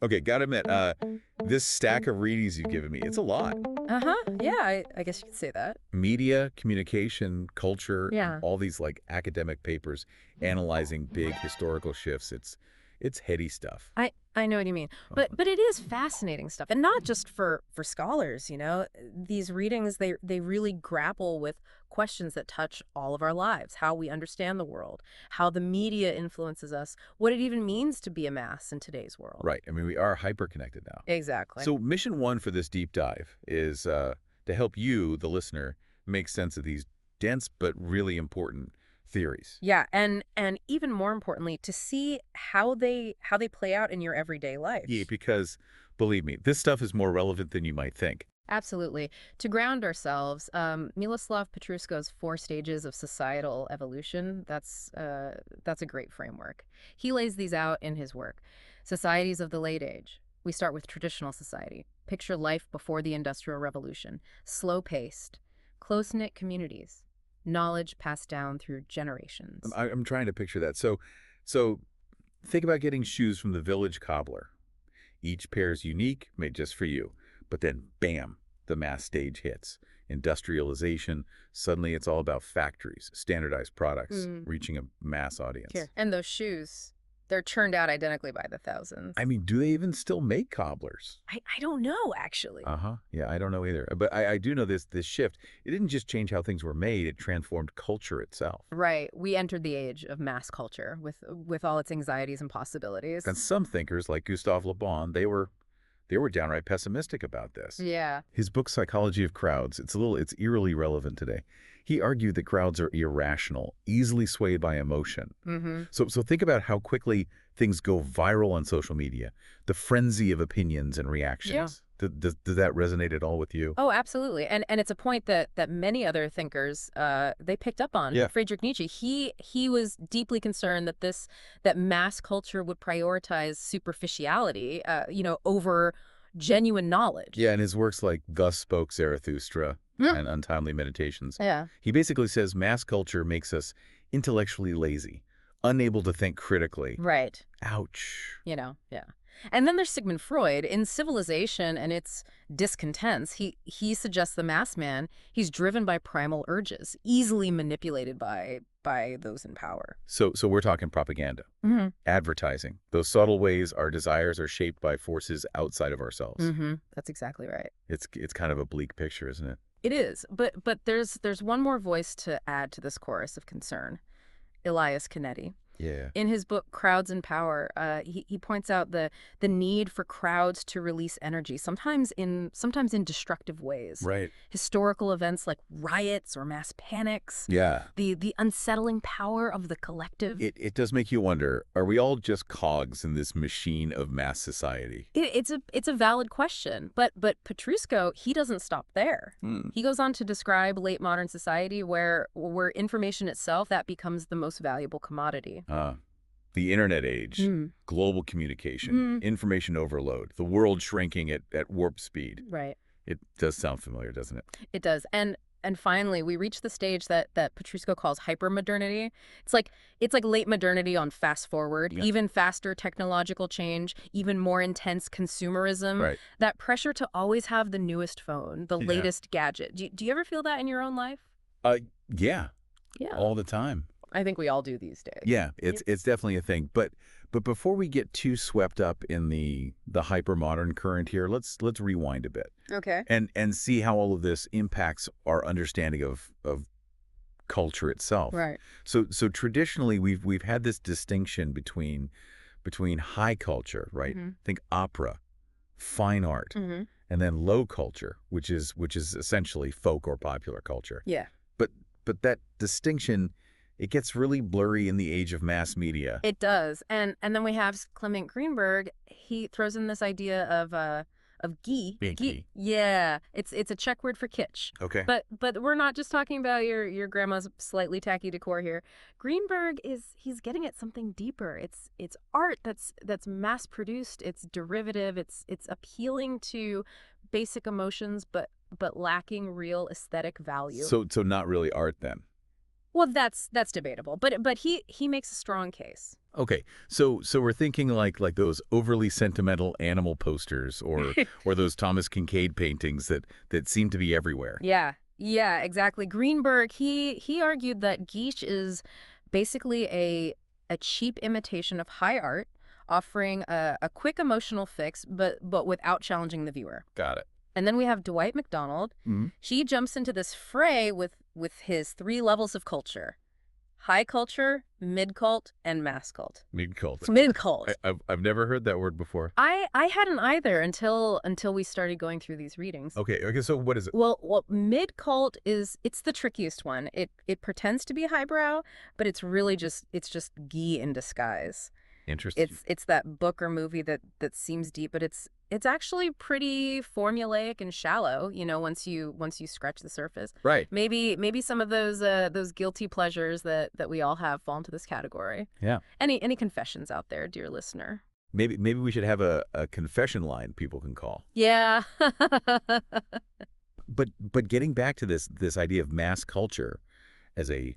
Okay, gotta admit, this stack of readings you've given me, it's a lot. Uh-huh. Yeah, I guess you could say that. Media, communication, culture, Yeah. all these like academic papers analyzing big historical shifts. It's heady stuff. I know what you mean. Oh, But it is fascinating stuff. And not just for scholars, you know. These readings they really grapple with questions that touch all of our lives, how we understand the world, how the media influences us, what it even means to be a mass in today's world. right. I mean, we are hyper-connected now. Exactly. So mission one for this deep dive is to help you, the listener, make sense of these dense but really important theories. Yeah, and even more importantly, to see how they play out in your everyday Yeah, life. because believe me, this stuff is more relevant than you might think. Absolutely. To ground ourselves, Miloslav Petrusko's Four Stages of Societal Evolution, that's a great framework. He lays these out in his work. Societies of the Late Age. We start with traditional society. Picture life before the Industrial Revolution. Slow-paced, close-knit communities. Knowledge passed down through generations. I'm trying to picture that. So think about getting shoes from the village cobbler. Each pair is unique, made just for you. But then, bam, the mass stage hits. Industrialization, suddenly it's all about factories, standardized products, Mm. reaching a mass audience. Here. And those shoes, they're churned out identically by the thousands. I mean, do they even still make cobblers? I don't know, actually. Uh-huh. Yeah, I don't know either. But I do know this shift, it didn't just change how things were made, it transformed culture itself. Right. We entered the age of mass culture with all its anxieties and possibilities. And some thinkers, like Gustave Le Bon, they were downright pessimistic about this. Yeah. His book, Psychology of Crowds, it's eerily relevant today. He argued that crowds are irrational, easily swayed by emotion. Mm-hmm. So think about how quickly things go viral on social media, the frenzy of opinions and reactions. Does that resonate at all with you? Oh, absolutely. And it's a point that many other thinkers they picked up on. Yeah. Friedrich Nietzsche, he was deeply concerned that mass culture would prioritize superficiality, over genuine knowledge. Yeah, and his works like Thus Spoke Zarathustra Mm. and Untimely Meditations, Yeah. he basically says mass culture makes us intellectually lazy, unable to think critically. Right. Ouch. Yeah. And then there's Sigmund Freud. In Civilization and its discontents, he suggests the mass man, he's driven by primal urges, easily manipulated by those in power. So we're talking propaganda, Mm-hmm. advertising. Those subtle ways our desires are shaped by forces outside of ourselves. Mm-hmm. That's exactly right. It's kind of a bleak picture, isn't it? It is, but there's one more voice to add to this chorus of concern. Elias Canetti. Yeah. In his book Crowds and Power, he points out the need for crowds to release energy, sometimes in destructive ways. Right. Historical events like riots or mass panics. Yeah. The unsettling power of the collective. It does make you wonder, are we all just cogs in this machine of mass society? It's a valid question, but Petrusko, he doesn't stop there. Hmm. He goes on to describe late modern society where information itself, that becomes the most valuable commodity. The internet age, Mm. global communication, information overload, the world shrinking at warp speed. Right. It does sound familiar, doesn't it? It does. And finally, we reach the stage that Petrusko calls hypermodernity. It's like late modernity on fast forward, Yeah. even faster technological change, even more intense consumerism. Right. That pressure to always have the newest phone, the Yeah. latest gadget. Do you ever feel that in your own life? Yeah, Yeah. all the time. I think we all do these days. Yeah, it's definitely a thing. But before we get too swept up in the hypermodern current here, let's rewind a bit Okay. and see how all of this impacts our understanding of culture itself. Right. So traditionally we've had this distinction between high culture, right? Mhm. Think opera, fine art, Mm-hmm. and then low culture, which is essentially folk or popular culture. Yeah. But that distinction, it gets really blurry in the age of mass media. It does. And then we have Clement Greenberg. He throws in this idea of ghee. Ghee. Yeah. It's a Czech word for kitsch. Okay. But we're not just talking about your grandma's slightly tacky decor here. Greenberg he's getting at something deeper. It's art that's mass produced, it's derivative, it's appealing to basic emotions but lacking real aesthetic value. So not really art then. Well, that's debatable, but he makes a strong case. Okay, so we're thinking like those overly sentimental animal posters or those Thomas Kincaid paintings that seem to be everywhere. Yeah, yeah, exactly. Greenberg, he argued that Geach is basically a cheap imitation of high art, offering a quick emotional fix, but without challenging the viewer. Got it. And then we have Dwight MacDonald. Mhm. She jumps into this fray with his three levels of culture: high culture, mid cult, and mass cult. Mid-cult. Mid cult. I've never heard that word before. I hadn't either until we started going through these readings. Okay, so what is it? Well, mid cult it's the trickiest one. It pretends to be highbrow, but it's really just ghee in disguise. Interesting. It's that book or movie that seems deep, but it's actually pretty formulaic and shallow, once you scratch the surface. Right. Maybe some of those guilty pleasures that we all have fall into this category. Yeah. Any confessions out there, dear listener? Maybe we should have a confession line people can call. Yeah. But getting back to this idea of mass culture as a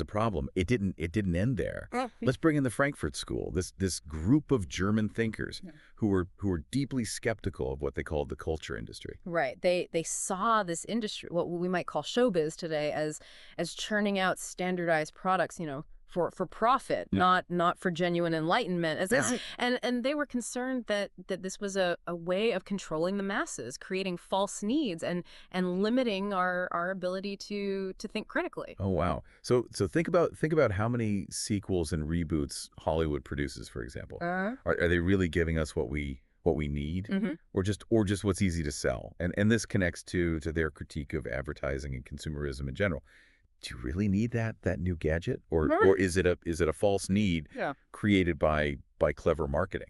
problem, it didn't end there. Let's bring in the Frankfurt School, this group of German thinkers who were deeply skeptical of what they called the culture industry. Right. They saw this industry, what we might call showbiz today, as churning out standardized products, for profit, not for genuine enlightenment. And they were concerned that this was a way of controlling the masses, creating false needs and limiting our ability to think critically. Oh wow. So think about how many sequels and reboots Hollywood produces, for example. Are they really giving us what we need, or just what's easy to sell? And this connects to their critique of advertising and consumerism in general. Do you really need that new gadget, or is it a false need created by clever marketing?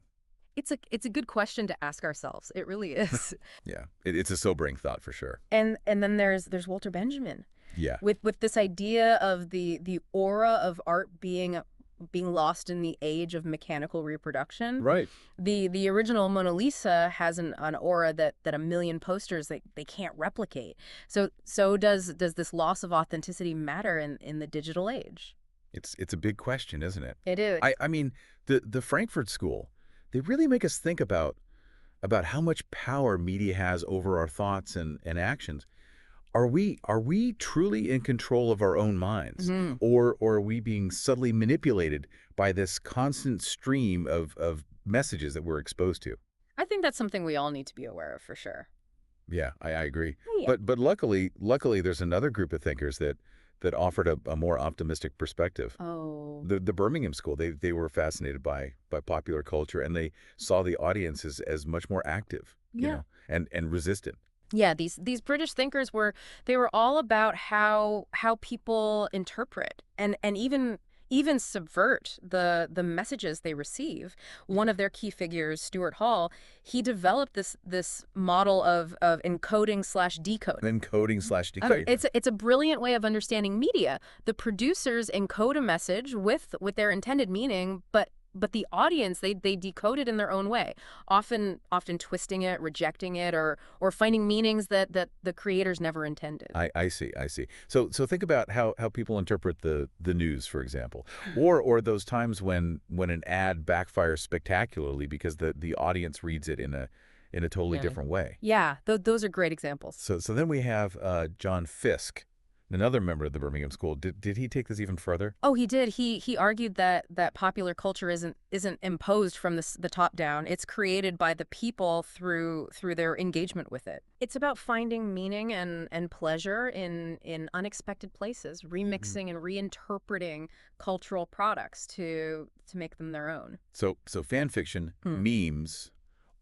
It's a good question to ask ourselves. It really is. Yeah, it's a sobering thought for sure. And then there's Walter Benjamin. Yeah. With this idea of the aura of art being lost in the age of mechanical reproduction. Right. The original Mona Lisa has an aura that a million posters they can't replicate. So does this loss of authenticity matter in the digital age? It's a big question, isn't it? It is. I mean, the Frankfurt School, they really make us think about how much power media has over our thoughts and actions. Are we truly in control of our own minds, or are we being subtly manipulated by this constant stream of messages that we're exposed to? I think that's something we all need to be aware of for sure. Yeah, I agree. Yeah. But luckily there's another group of thinkers that offered a more optimistic perspective. Oh. The Birmingham School, they were fascinated by popular culture, and they saw the audience as much more active, and resistant. Yeah, these British thinkers were all about how people interpret and even subvert the messages they receive. One of their key figures, Stuart Hall, he developed this model of encoding/decoding. Encoding/decoding. It's a brilliant way of understanding media. The producers encode a message with their intended meaning, but the audience, they decode it in their own way, often twisting it, rejecting it, or finding meanings that the creators never intended. I see. So think about how people interpret the news, for example, or those times when an ad backfires spectacularly because the audience reads it in a totally different way. Yeah, those are great examples. So then we have John Fiske, another member of the Birmingham School. Did he take this even further? Oh, he did. He argued that popular culture isn't imposed from the top down. It's created by the people through their engagement with it. It's about finding meaning and pleasure in unexpected places, remixing and reinterpreting cultural products to make them their own. So fan fiction, memes,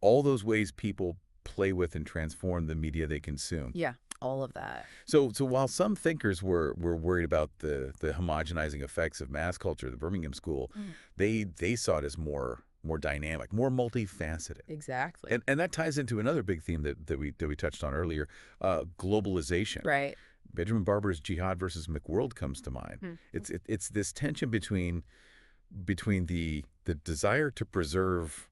all those ways people play with and transform the media they consume. Yeah. All of that. So while some thinkers were worried about the homogenizing effects of mass culture, the Birmingham School, they saw it as more dynamic, more multifaceted. Exactly. And that ties into another big theme that we touched on earlier, globalization. Right. Benjamin Barber's Jihad versus McWorld comes to mind. It's this tension between the desire to preserve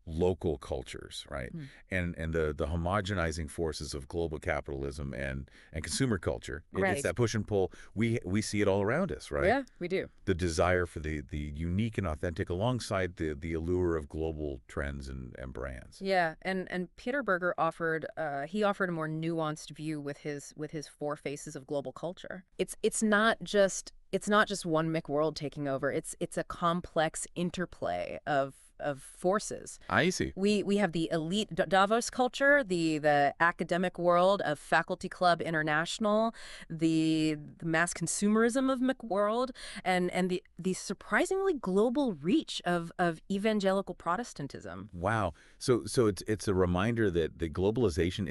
local cultures, right? Mm. And the homogenizing forces of global capitalism and consumer culture. It's Right. that push and pull. We see it all around us, right? Yeah, we do. The desire for the unique and authentic alongside the allure of global trends and brands. Yeah, and Peter Berger offered he offered a more nuanced view with his four faces of global culture. It's not just one McWorld taking over. It's a complex interplay of forces. I see. We have the elite Davos culture, the academic world of Faculty Club International, the mass consumerism of McWorld, and the surprisingly global reach of evangelical Protestantism. Wow. So it's a reminder that the globalization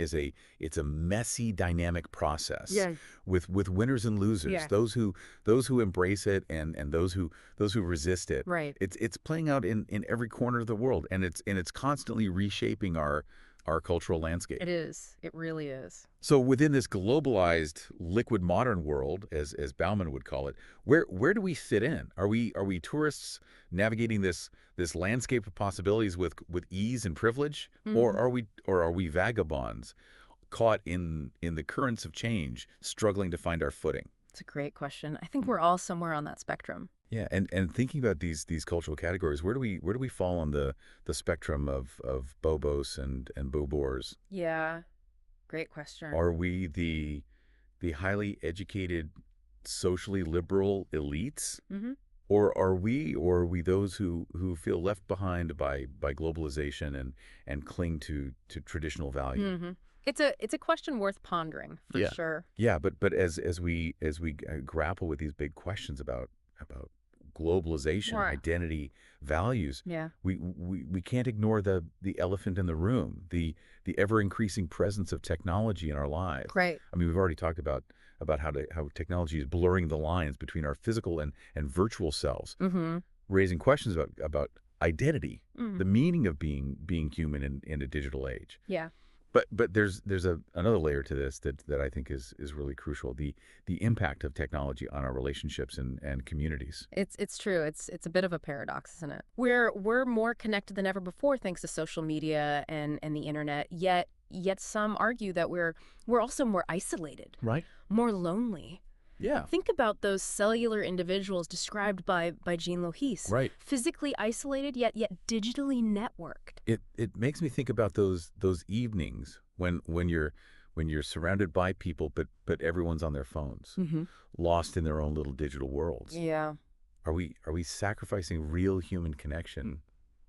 it's a messy dynamic process Yeah. with winners and losers, Yeah. those who embrace it and those who resist it. Right. It's playing out in every corner of the world, and it's constantly reshaping our cultural landscape. It is. It really is. So within this globalized liquid modern world, as Bauman would call it, where do we fit in? Are we tourists navigating this landscape of possibilities with ease and privilege, or are we vagabonds caught in the currents of change, struggling to find our footing? It's a great question. I think we're all somewhere on that spectrum. Yeah, and thinking about these cultural categories, where do we fall on the spectrum of Bobos and Bobors? Yeah. Great question. Are we the highly educated, socially liberal elites, hmm or are we those who feel left behind by globalization and cling to traditional value? It's a question worth pondering for Yeah. sure. Yeah, but as we grapple with these big questions about globalization, Right. identity, values, Yeah. we can't ignore the elephant in the room, the ever increasing presence of technology in our lives. Right. I mean, we've already talked about how technology is blurring the lines between our physical and virtual selves, Mm-hmm. raising questions about identity, Mm. the meaning of being human in a digital age. Yeah. But there's another layer to this that I think is really crucial, the impact of technology on our relationships and communities. It's true. It's a bit of a paradox, isn't it? We're more connected than ever before thanks to social media and the internet. Yet some argue that we're also more isolated, Right. more lonely. Yeah. Think about those cellular individuals described by Jean Lohis, Right. physically isolated yet digitally networked. It makes me think about those evenings when you're surrounded by people, but everyone's on their phones, Mm-hmm. lost in their own little digital worlds. Yeah. Are we sacrificing real human connection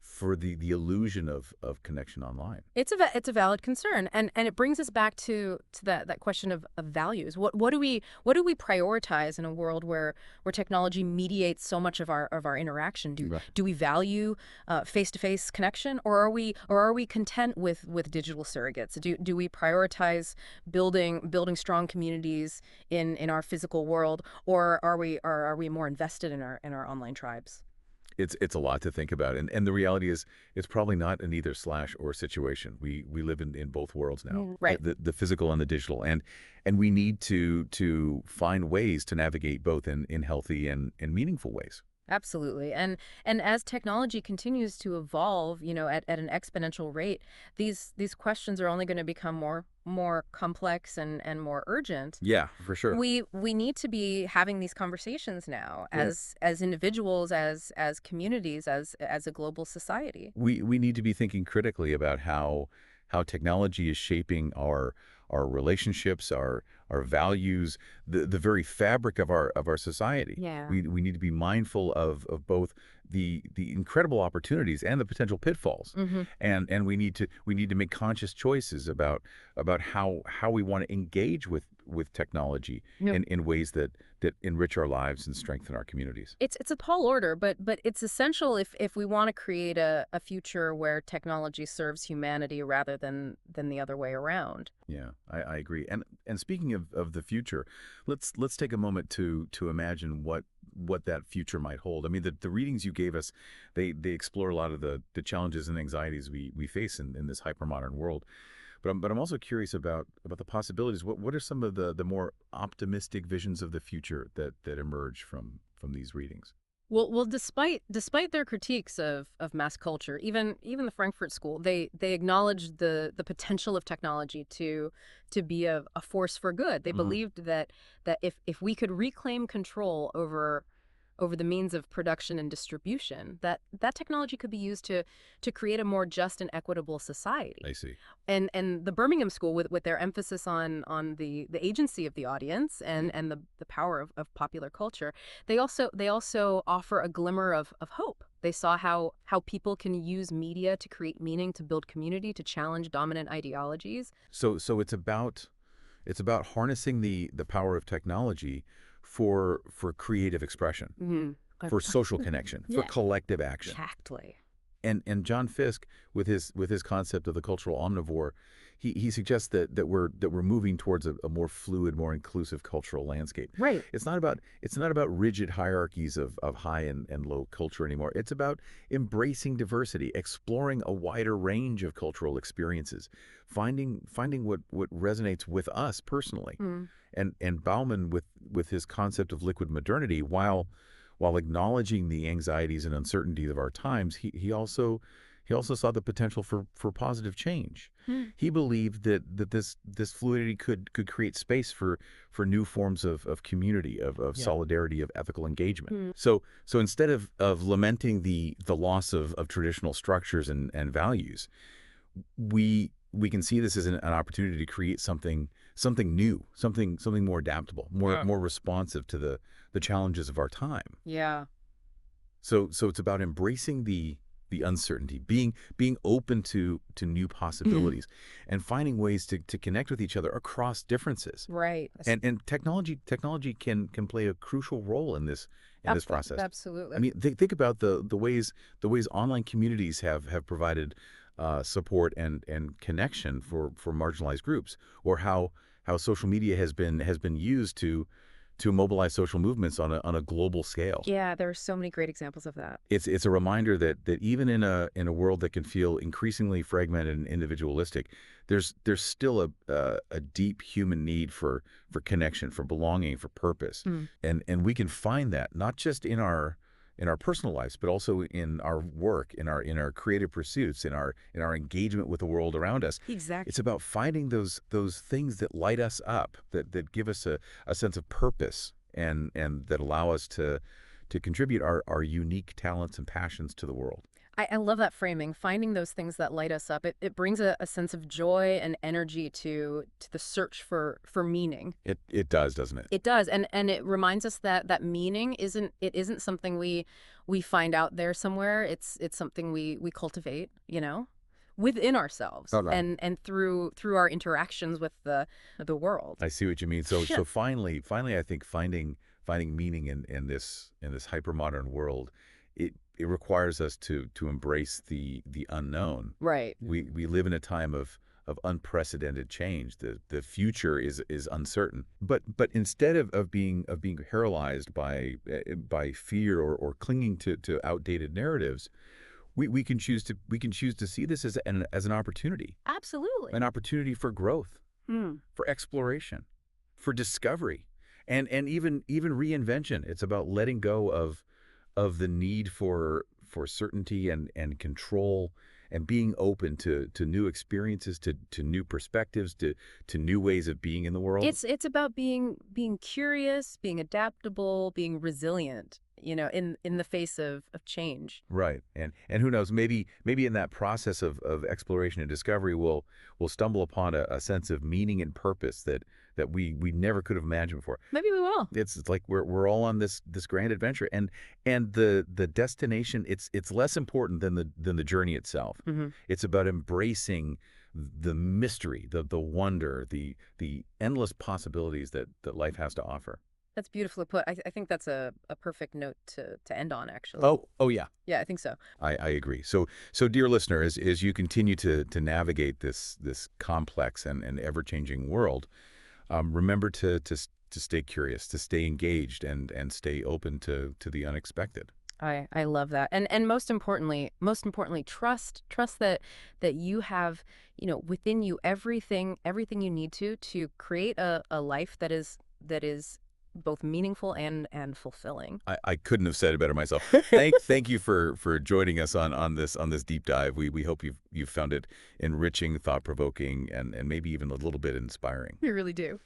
for the illusion of connection online? It's a valid concern, and it brings us back to that question of values. What do we prioritize in a world where technology mediates so much of our interaction? Right. Do we value face-to-face connection, or are we content with digital surrogates? Do we prioritize building strong communities in our physical world, or are we more invested in our online tribes? It's a lot to think about, and the reality is it's probably not an either slash or situation. We live in both worlds now, Right. the physical and the digital, and we need to find ways to navigate both in healthy and meaningful ways. Absolutely. And as technology continues to evolve, at an exponential rate, these questions are only going to become more complex and more urgent. Yeah, for sure. We need to be having these conversations now Yeah. as individuals, as communities, as a global society. We need to be thinking critically about how technology is shaping our relationships, our values, the very fabric of our society. Yeah. We need to be mindful of both the incredible opportunities and the potential pitfalls. hmm And we need to make conscious choices about how we want to engage with technology Yep. in ways that enrich our lives and strengthen our communities. It's a tall order, but it's essential if we want to create a future where technology serves humanity rather than the other way around. Yeah, I agree. And speaking of the future, let's take a moment to imagine what that future might hold. I mean, the readings you gave us, they explore a lot of the challenges and anxieties we face in this hypermodern world. But I'm also curious about the possibilities. What are some of the more optimistic visions of the future that emerge from these readings? Well, despite their critiques of mass culture, even the Frankfurt School, they acknowledged the potential of technology to be a force for good. They Hmm. believed that if we could reclaim control over the means of production and distribution, that technology could be used to create a more just and equitable society. I see. And the Birmingham School, with their emphasis on the agency of the audience and the power of popular culture, they also offer a glimmer of hope. They saw how people can use media to create meaning, to build community, to challenge dominant ideologies. So it's about harnessing the power of technology for creative expression, Mm-hmm. for social connection, for Yeah, collective action. exactly. And John Fiske, with his concept of the cultural omnivore, he suggests that we're moving towards a more fluid, more inclusive cultural landscape. Right. It's not about rigid hierarchies of high and low culture anymore. It's about embracing diversity, exploring a wider range of cultural experiences, finding what resonates with us personally. Mm. And Bauman, with his concept of liquid modernity, while acknowledging the anxieties and uncertainties of our times, he also saw the potential for positive change. Hmm. He believed that this fluidity could create space for new forms of community, of Yeah. solidarity, of ethical engagement. Hmm. So instead of lamenting the loss of traditional structures and values, we can see this as an opportunity to create something new, something more adaptable, more Yeah. more responsive to the challenges of our time. Yeah. So it's about embracing the uncertainty, being open to new possibilities, and finding ways to connect with each other across differences. Right. And technology can play a crucial role in this process. Absolutely. I mean, think about the ways online communities have provided support and connection for marginalized groups, or how social media has been used to mobilize social movements on a global scale. Yeah, there are so many great examples of that. It's a reminder that even in a world that can feel increasingly fragmented and individualistic, there's still a deep human need for connection, for belonging, for purpose. Mm. And we can find that not just in our personal lives, but also in our work, in our creative pursuits, in our engagement with the world around us. Exactly. It's about finding those things that light us up, that give us a sense of purpose, and that allow us to contribute our unique talents and passions to the world. I love that framing, finding those things that light us up. It brings a sense of joy and energy to the search for meaning. It does, doesn't it? It does, and it reminds us that meaning isn't something we find out there somewhere. It's something we cultivate, within ourselves, All right. and through our interactions with the world. I see what you mean. So Yeah. so finally, I think finding meaning in this hypermodern world, it requires us to embrace the unknown. Right. We live in a time of unprecedented change. The future is uncertain. But instead of being paralyzed by fear or clinging to outdated narratives, we can choose to see this as an opportunity, Absolutely. an opportunity for growth, Hmm. for exploration, for discovery, and even reinvention. It's about letting go of the need for certainty and control, and being open to new experiences, to new perspectives, to new ways of being in the world. It's about being curious, being adaptable, being resilient, in the face of change. Right. And who knows, maybe in that process of exploration and discovery, we'll stumble upon a sense of meaning and purpose that we never could have imagined before. Maybe we will. It's like we're all on this grand adventure, and the destination, it's less important than the journey itself. Hmm. It's about embracing the mystery, the wonder, the endless possibilities that life has to offer. That's beautifully put. I think that's a perfect note to end on, actually. Oh yeah. Yeah, I think so. I agree. So dear listener, as you continue to navigate this complex and ever-changing world, remember to stay curious, to stay engaged, and stay open to the unexpected. I love that. And most importantly, trust that you have, within you everything you need to create a life that is both meaningful and fulfilling. I couldn't have said it better myself. Thank you for joining us on this deep dive. We hope you've found it enriching, thought-provoking, and maybe even a little bit inspiring. We really do.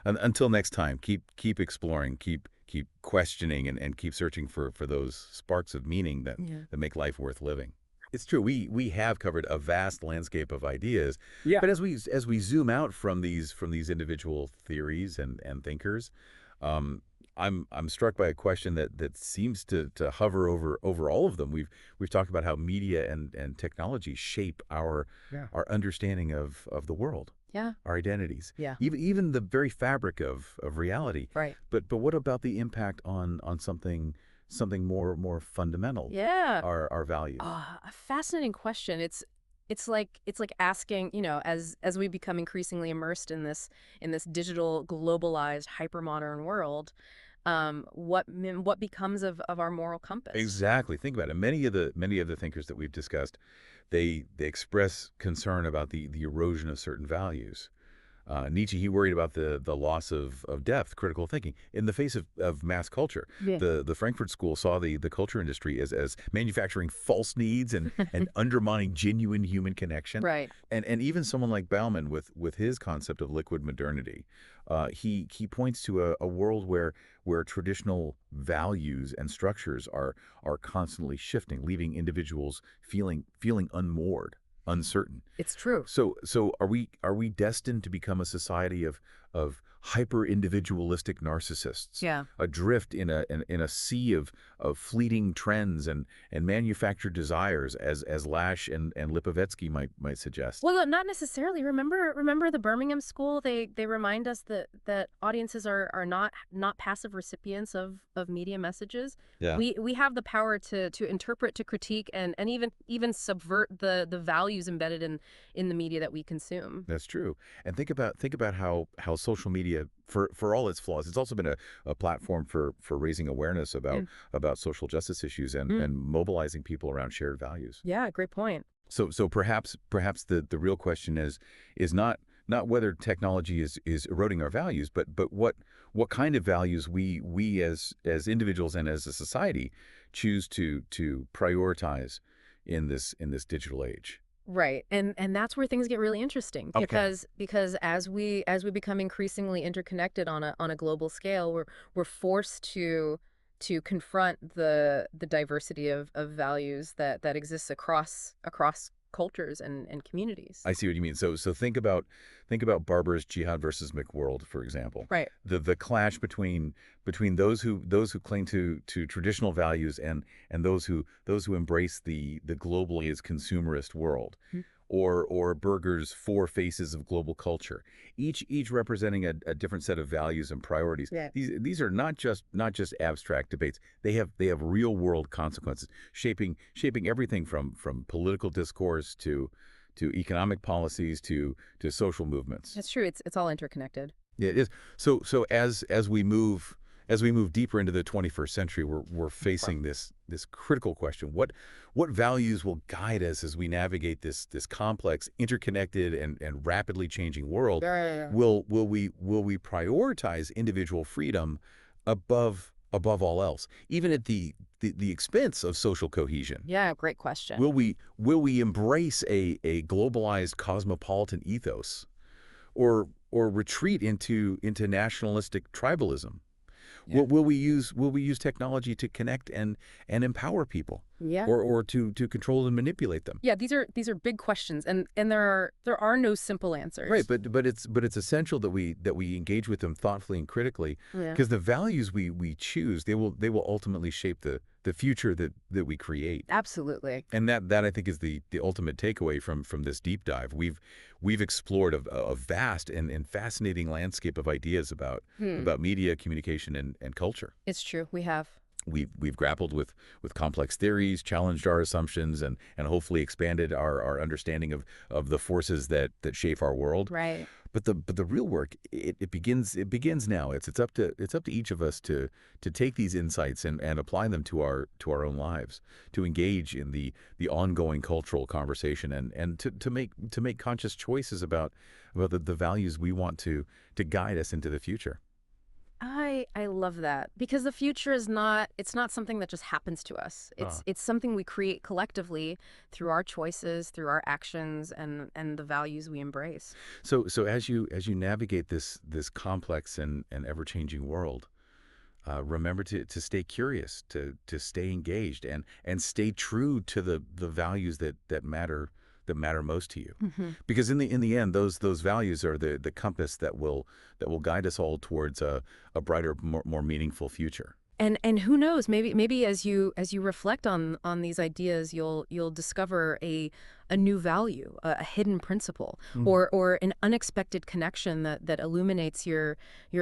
Until next time, keep exploring, keep questioning, and keep searching for those sparks of meaning that make life worth living. It's true. We have covered a vast landscape of ideas. Yeah. But as we zoom out from these individual theories and thinkers, I'm struck by a question that seems to hover over all of them. We've talked about how media and technology shape our understanding of the world. Yeah. Our identities. Yeah. Even the very fabric of reality. Right. But what about the impact on something more fundamental? Yeah. Our values. A fascinating question. It's like asking, as we become increasingly immersed in this digital, globalized, hypermodern world, what becomes of our moral compass? Exactly. Think about it. Many of the thinkers that we've discussed, they express concern about the erosion of certain values. Nietzsche, he worried about the loss of depth, critical thinking, in the face of mass culture. Yeah. The Frankfurt School saw the culture industry as manufacturing false needs and undermining genuine human connection. Right. And even someone like Bauman with his concept of liquid modernity, he points to a world where traditional values and structures are constantly shifting, leaving individuals feeling unmoored, uncertain. It's true. So are we destined to become a society of hyper-individualistic narcissists? Yeah. Adrift in a sea of fleeting trends and manufactured desires, as Lasch and Lipovetsky might suggest. Well, not necessarily. Remember the Birmingham School? They remind us that audiences are not passive recipients of media messages. Yeah. We have the power to interpret, to critique, and even subvert the values embedded in the media that we consume. That's true. And think about how social media, for all its flaws, it's also been a platform for raising awareness about social justice issues and mobilizing people around shared values. Yeah, great point. So perhaps the real question is not whether technology is eroding our values, but what kind of values we as individuals and as a society choose to prioritize in this digital age. Right. And that's where things get really interesting, because as we become increasingly interconnected on a global scale, we're forced to confront the diversity of values that exists across cultures and communities. I see what you mean. So think about Barber's Jihad versus McWorld, for example. Right. The clash between those who cling to traditional values and those who embrace the globalized consumerist world. Or Berger's Four Faces of Global Culture, each representing a different set of values and priorities. Yeah. These are not just abstract debates. They have real world consequences, shaping everything from political discourse to economic policies to social movements. That's true. It's all interconnected. Yeah, it is. So as we move deeper into the 21st century, we're facing this critical question: what values will guide us as we navigate this complex, interconnected, and rapidly changing world? Yeah. Will we prioritize individual freedom above all else, even at the expense of social cohesion? Yeah, great question. Will we embrace a globalized cosmopolitan ethos, or retreat into nationalistic tribalism? Yeah. Will we use technology to connect and empower people? Yeah. Or to control and manipulate them? Yeah, these are big questions, and there are no simple answers. Right, but it's essential that we engage with them thoughtfully and critically, because the values we choose, they will ultimately shape the future that we create. Absolutely. And that I think is the ultimate takeaway from this deep dive. We've explored a vast and fascinating landscape of ideas about media, communication, and culture. It's true. We have. We've grappled with complex theories, challenged our assumptions, and hopefully expanded our understanding of the forces that shape our world. Right. But the real work, it begins now. It's up to each of us to take these insights and apply them to our own lives, to engage in the ongoing cultural conversation and to make conscious choices about the values we want to guide us into the future. I love that because the future is not it's not something that just happens to us. It's something we create collectively through our choices, through our actions and the values we embrace. So as you navigate this complex and ever-changing world, remember to stay curious, to stay engaged, and stay true to the values that matter most to you. Because in the end, those values are the compass that will guide us all towards a brighter, more meaningful future. And who knows, maybe as you reflect on these ideas, you'll discover a new value, a hidden principle, or an unexpected connection that illuminates your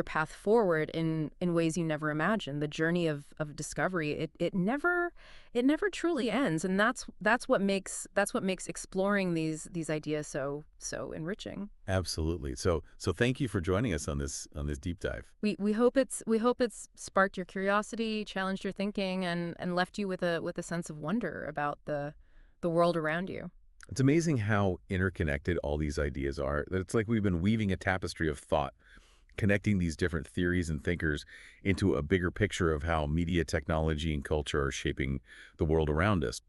path forward in ways you never imagined. The journey of discovery, it never truly ends, and that's what makes exploring these ideas so enriching. Absolutely. So thank you for joining us on this deep dive. We hope it's sparked your curiosity, challenged your thinking, and left you with a sense of wonder about the world around you. It's amazing how interconnected all these ideas are. That it's like we've been weaving a tapestry of thought, connecting these different theories and thinkers into a bigger picture of how media, technology, and culture are shaping the world around us.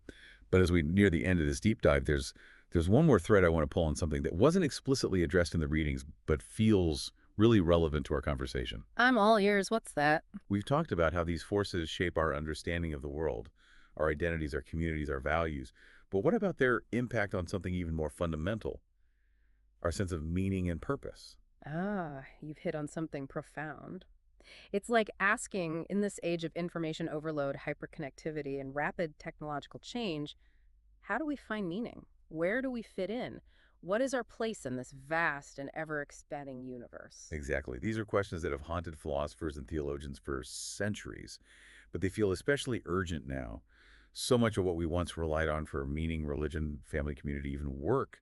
But as we near the end of this deep dive, there's one more thread I want to pull on, something that wasn't explicitly addressed in the readings, but feels really relevant to our conversation. I'm all ears. What's that? We've talked about how these forces shape our understanding of the world, our identities, our communities, our values. But what about their impact on something even more fundamental, our sense of meaning and purpose? Ah, you've hit on something profound. It's like asking, in this age of information overload, hyperconnectivity, and rapid technological change, how do we find meaning? Where do we fit in? What is our place in this vast and ever-expanding universe? Exactly. These are questions that have haunted philosophers and theologians for centuries, but they feel especially urgent now. So much of what we once relied on for meaning, religion, family, community, even work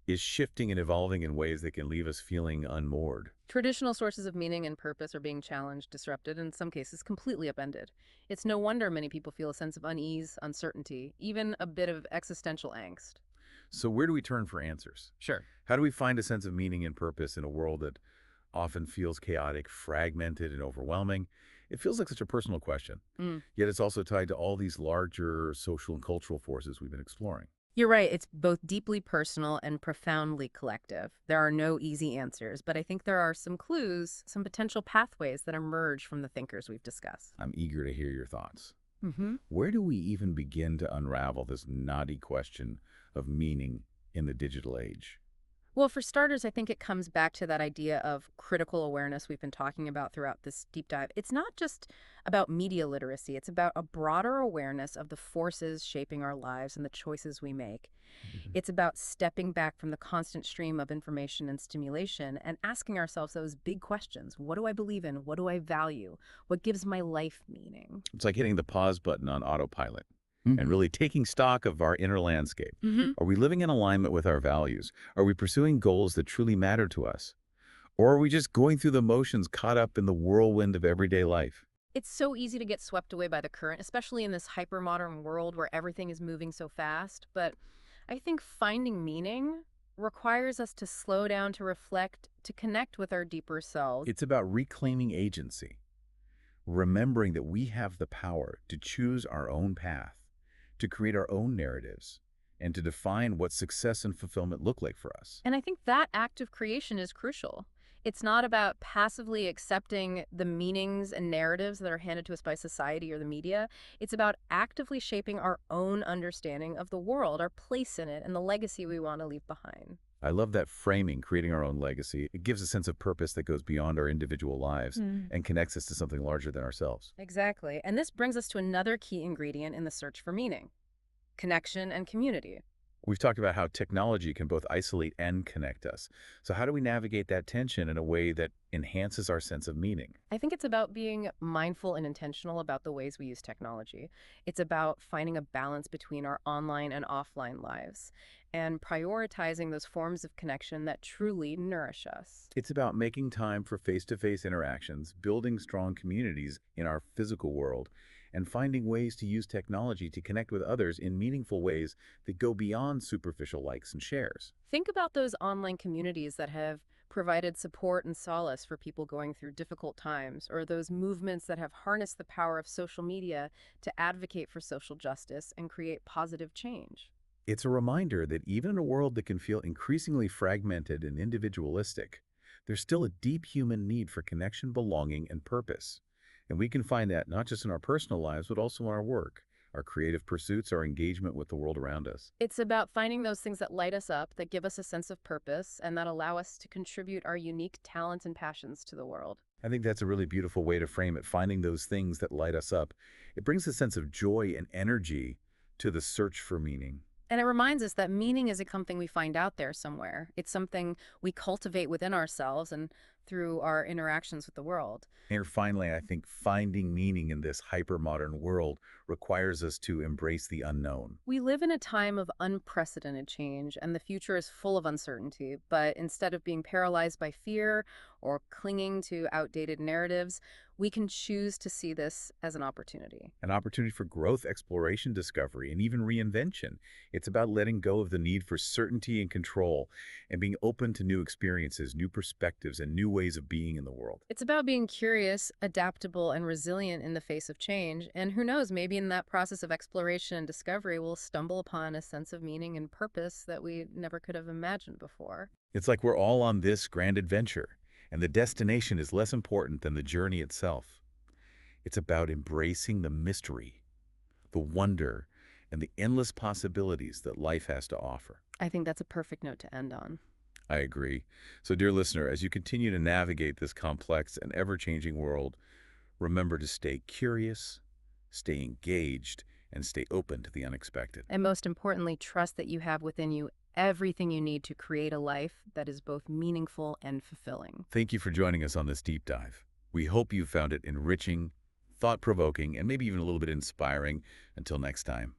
is shifting and evolving in ways that can leave us feeling unmoored. Traditional sources of meaning and purpose are being challenged, disrupted, and in some cases completely upended. It's no wonder many people feel a sense of unease, uncertainty, even a bit of existential angst. So where do we turn for answers? Sure. How do we find a sense of meaning and purpose in a world that often feels chaotic, fragmented, and overwhelming? It feels like such a personal question, Mm. yet it's also tied to all these larger social and cultural forces we've been exploring. You're right. It's both deeply personal and profoundly collective. There are no easy answers, but I think there are some clues, some potential pathways that emerge from the thinkers we've discussed. I'm eager to hear your thoughts. Mm-hmm. Where do we even begin to unravel this knotty question of meaning in the digital age? Well, for starters, I think it comes back to that idea of critical awareness we've been talking about throughout this deep dive. It's not just about media literacy, it's about a broader awareness of the forces shaping our lives and the choices we make. It's about stepping back from the constant stream of information and stimulation and asking ourselves those big questions. What do I believe in? What do I value? What gives my life meaning? It's like hitting the pause button on autopilot and really taking stock of our inner landscape. Mm-hmm. Are we living in alignment with our values? Are we pursuing goals that truly matter to us? Or are we just going through the motions, caught up in the whirlwind of everyday life? It's so easy to get swept away by the current, especially in this hypermodern world where everything is moving so fast. But I think finding meaning requires us to slow down, to reflect, to connect with our deeper selves. It's about reclaiming agency, remembering that we have the power to choose our own path, to create our own narratives, and to define what success and fulfillment look like for us. And I think that act of creation is crucial. It's not about passively accepting the meanings and narratives that are handed to us by society or the media. It's about actively shaping our own understanding of the world, our place in it, and the legacy we want to leave behind. I love that framing, creating our own legacy. It gives a sense of purpose that goes beyond our individual lives and connects us to something larger than ourselves. Exactly. And this brings us to another key ingredient in the search for meaning: connection and community. We've talked about how technology can both isolate and connect us. So how do we navigate that tension in a way that enhances our sense of meaning? I think it's about being mindful and intentional about the ways we use technology. It's about finding a balance between our online and offline lives and prioritizing those forms of connection that truly nourish us. It's about making time for face-to-face interactions, building strong communities in our physical world, and finding ways to use technology to connect with others in meaningful ways that go beyond superficial likes and shares. Think about those online communities that have provided support and solace for people going through difficult times, or those movements that have harnessed the power of social media to advocate for social justice and create positive change. It's a reminder that even in a world that can feel increasingly fragmented and individualistic, there's still a deep human need for connection, belonging, and purpose. And we can find that not just in our personal lives, but also in our work, our creative pursuits, our engagement with the world around us. It's about finding those things that light us up, that give us a sense of purpose, and that allow us to contribute our unique talents and passions to the world. I think that's a really beautiful way to frame it, finding those things that light us up. It brings a sense of joy and energy to the search for meaning. And it reminds us that meaning isn't something we find out there somewhere. It's something we cultivate within ourselves and through our interactions with the world. And finally, I think finding meaning in this hypermodern world requires us to embrace the unknown. We live in a time of unprecedented change, and the future is full of uncertainty. But instead of being paralyzed by fear or clinging to outdated narratives, we can choose to see this as an opportunity. An opportunity for growth, exploration, discovery, and even reinvention. It's about letting go of the need for certainty and control and being open to new experiences, new perspectives, and new ways of being in the world. It's about being curious, adaptable, and resilient in the face of change. And who knows, maybe in that process of exploration and discovery, we'll stumble upon a sense of meaning and purpose that we never could have imagined before. It's like we're all on this grand adventure, and the destination is less important than the journey itself. It's about embracing the mystery, the wonder, and the endless possibilities that life has to offer. I think that's a perfect note to end on. I agree. So, dear listener, as you continue to navigate this complex and ever-changing world, remember to stay curious, stay engaged, and stay open to the unexpected. And most importantly, trust that you have within you everything you need to create a life that is both meaningful and fulfilling. Thank you for joining us on this deep dive. We hope you found it enriching, thought-provoking, and maybe even a little bit inspiring. Until next time,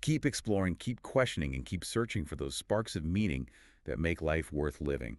keep exploring, keep questioning, and keep searching for those sparks of meaning that make life worth living.